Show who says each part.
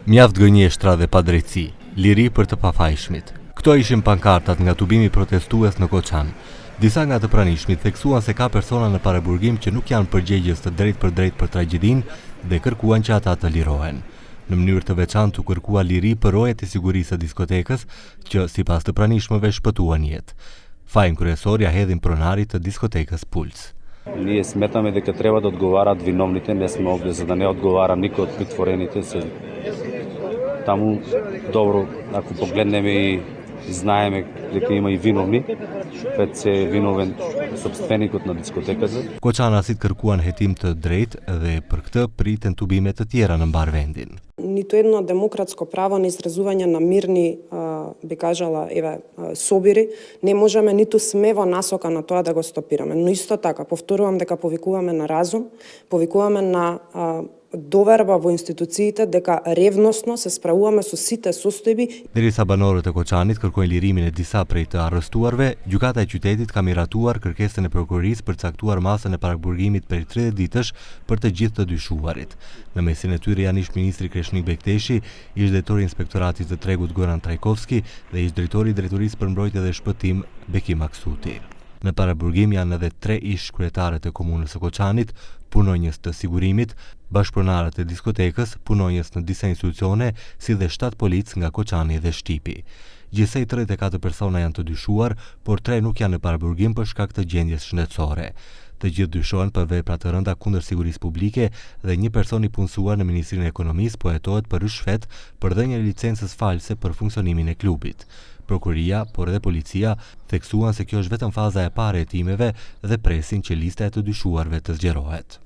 Speaker 1: Mjaft gënjeshtra dhe padrejtësi, liri për të pafajshmit. Këto ishin pankartat nga tubimi protestues në Koçan. Disa nga të pranishmit theksuan se ka persona në paraburgim që nuk janë përgjegjës të drejt për tragjedinë dhe kërkuan që ata të lirohen. Në mënyrë të veçantë u kërkua liri për rojet e sigurisë së diskotekës që sipas të pranishmëve shpëtuan jetë. Fajin kryesor ja hedhin pronarit të diskotekës Puls.
Speaker 2: Ние сметаме дека треба да одговарат виновните, не сме овде за да не одговара никој од притворените се. Таму добро, ако погледнеме и знаеме дека има и виновни, пред се виновен собственикот на дискотеката.
Speaker 1: Koçanasit kërkuan hetim të drejtë dhe për këtë priten tubime të tjera në mbar vendin.
Speaker 3: Нито едно демократско право на изразување на мирни, би кажала, собири, не можеме ниту сме во насока на тоа да го стопираме. Но исто така, повторувам дека повикуваме на разум, повикуваме на доверба во институциите дека ревносно се справуваме со сите состојби.
Speaker 1: Derisa banorët e Koçanit kërkojnë lirimin e disa prej të arrestuarve, gjykata e qytetit ka miratuar kërkesën e prokurorisë për caktuar masën e paraburgimit për 30 ditësh për të gjithë të dyshuarit. Në mesin e tyre janë ish ministri Kreshnik Bekteshi, ish drejtori i Inspektoratit të Tregut Goran Trajkovski dhe ish drejtori i Drejtorisë për Mbrojtje dhe Shpëtim Bekim Aksuti. Në paraburgim janë edhe 3 ish kryetarët e komunës së Koçanit, punonjës të sigurimit, bashkëpronarët e diskotekës, punonjës në disa institucione, si dhe 7 policë nga Koçani dhe Shtipi. Gjithsej 34 persona janë të dyshuar, por 3 nuk janë në paraburgim për shkak të gjendjes shëndetësore. Të gjithë dyshohen për vepra të rënda kundër sigurisë publike dhe një person i punësuar në Ministrinë e Ekonomisë po hetohet për rishfet për dhënien e licencës false për funksionimin e klubit. Prokuria, por edhe policia, theksuan se kjo është vetëm faza e parë e hetimeve dhe presin që lista e të dyshuarve të zgjerohet.